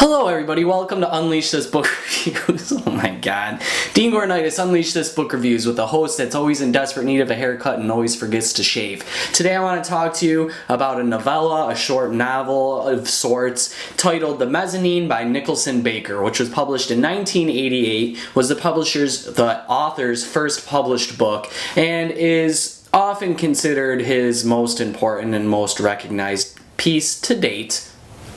Hello everybody, welcome to Unleash This Book Reviews. Oh my god. Dean Gornitis, Unleash This Book Reviews, with a host that's always in desperate need of a haircut and always forgets to shave. Today I want to talk to you about a novella, a short novel of sorts, titled The Mezzanine by Nicholson Baker, which was published in 1988, was the author's first published book, and is often considered his most important and most recognized piece to date.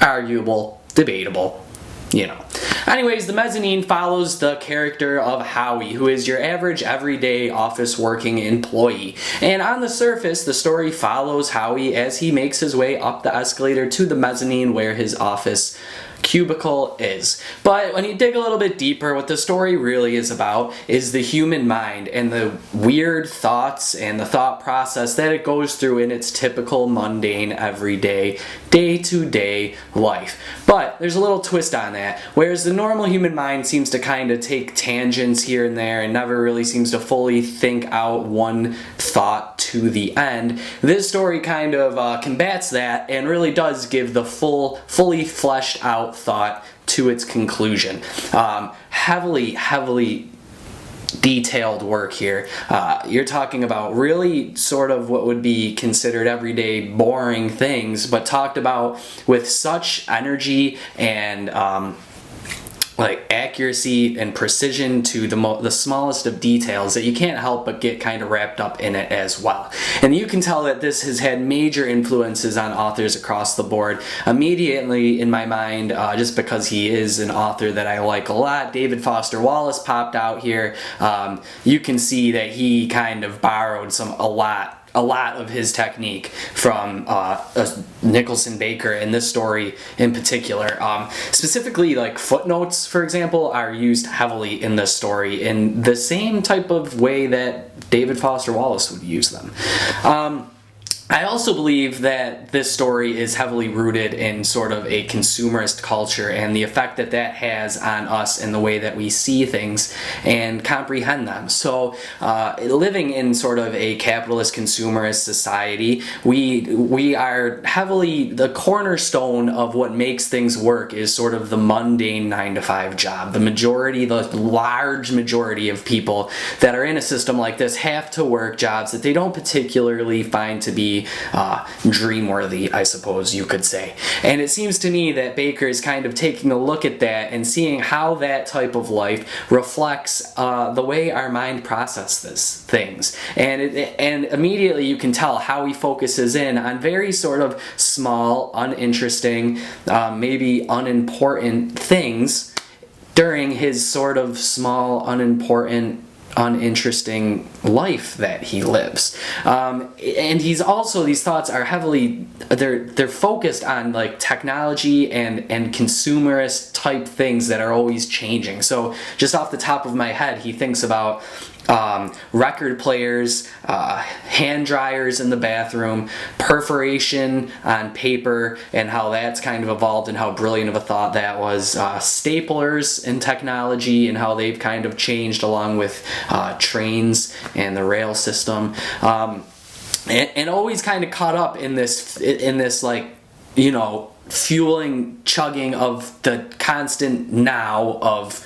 Arguable. Debatable, you know. Anyways, The Mezzanine follows the character of Howie, who is your average everyday office working employee. And on the surface, the story follows Howie as he makes his way up the escalator to the mezzanine where his office cubicle is. But when you dig a little bit deeper, what the story really is about is the human mind and the weird thoughts and the thought process that it goes through in its typical mundane everyday day-to-day life. But there's a little twist on that. Whereas the normal human mind seems to kind of take tangents here and there and never really seems to fully think out one thought to the end, this story kind of combats that and really does give the fully fleshed out thought to its conclusion. Heavily detailed work here. You're talking about really sort of what would be considered everyday boring things, but talked about with such energy and like accuracy and precision to the smallest of details that you can't help but get kind of wrapped up in it as well. And you can tell that this has had major influences on authors across the board. Immediately in my mind, just because he is an author that I like a lot, David Foster Wallace popped out here. You can see that he kind of borrowed a lot of his technique from Nicholson Baker in this story in particular. Specifically, like footnotes, for example, are used heavily in this story in the same type of way that David Foster Wallace would use them. I also believe that this story is heavily rooted in sort of a consumerist culture and the effect that that has on us in the way that we see things and comprehend them. So living in sort of a capitalist consumerist society, we are heavily, the cornerstone of what makes things work is sort of the mundane 9-to-5 job. The large majority of people that are in a system like this have to work jobs that they don't particularly find to be dream-worthy, I suppose you could say. And it seems to me that Baker is kind of taking a look at that and seeing how that type of life reflects the way our mind processes things. And immediately you can tell how he focuses in on very sort of small, uninteresting, maybe unimportant things during his sort of small, uninteresting life that he lives. And he's also, these thoughts are heavily, they're focused on like technology and consumerist type things that are always changing. So just off the top of my head, he thinks about record players, hand dryers in the bathroom, perforation on paper, and how that's kind of evolved and how brilliant of a thought that was, staplers in technology and how they've kind of changed along with trains and the rail system, and always kind of caught up in this like, you know, chugging of the constant now of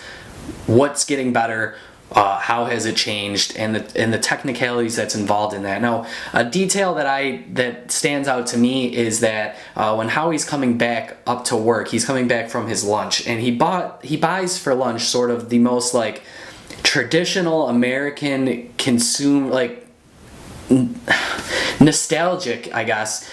what's getting better, how has it changed, and the technicalities that's involved in that. Now, a detail that stands out to me is that when Howie's coming back up to work, he's coming back from his lunch, and he buys for lunch sort of the most like traditional American nostalgic, I guess,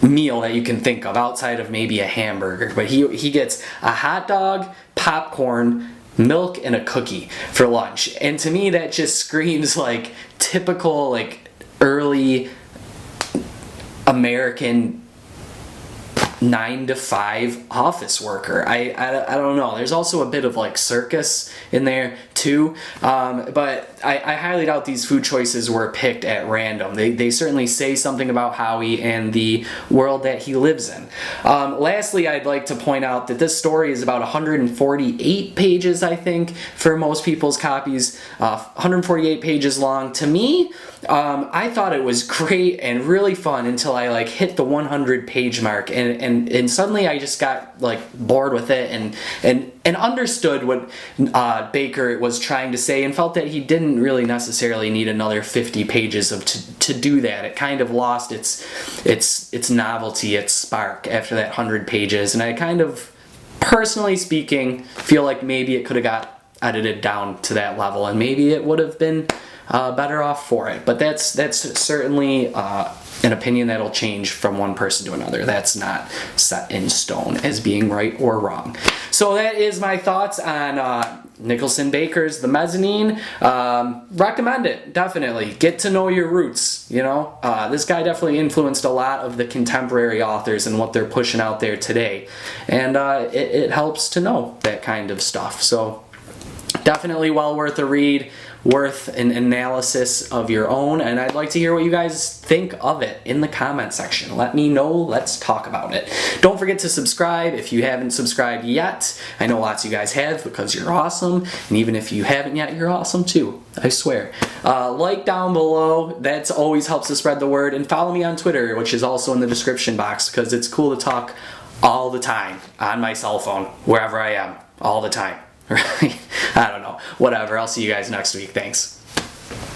meal that you can think of outside of maybe a hamburger. But he gets a hot dog, popcorn, milk, and a cookie for lunch. And to me that just screams like typical like early American 9-to-5 office worker. I don't know. There's also a bit of like circus in there too, but I highly doubt these food choices were picked at random. They certainly say something about Howie and the world that he lives in. Lastly, I'd like to point out that this story is about 148 pages, I think, for most people's copies. 148 pages long. To me, I thought it was great and really fun until I like hit the 100 page mark, and and suddenly I just got like bored with it and understood what Baker was trying to say, and felt that he didn't really necessarily need another 50 pages to do that. It kind of lost its novelty, its spark after that 100 pages, and I kind of, personally speaking, feel like maybe it could have got edited down to that level, and maybe it would have been better off for it. But that's certainly an opinion that'll change from one person to another. That's not set in stone as being right or wrong. So that is my thoughts on Nicholson Baker's The Mezzanine. Recommend it, definitely. Get to know your roots, you know. This guy definitely influenced a lot of the contemporary authors and what they're pushing out there today. And it helps to know that kind of stuff. So definitely well worth a read, worth an analysis of your own, and I'd like to hear what you guys think of it in the comment section. Let me know, let's talk about it. Don't forget to subscribe if you haven't subscribed yet. I know lots of you guys have because you're awesome, and even if you haven't yet, you're awesome too, I swear. Like down below, that always helps to spread the word, and follow me on Twitter, which is also in the description box, because it's cool to talk all the time on my cell phone, wherever I am, all the time. Right? I don't know. Whatever. I'll see you guys next week. Thanks.